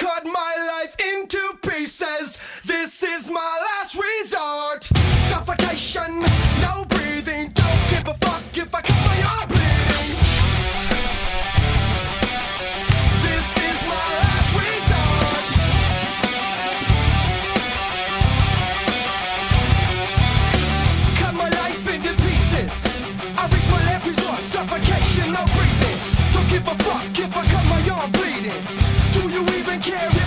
cut my life into pieces. This is my last resort. Suffocation, no breathing. Don't give a fuck if I cut my arm bleeding. This is my last resort. Cut my life into pieces. I reach my last resort. Suffocation, no breathing. Don't give a fuck if I cut my arm bleeding. Do you even care?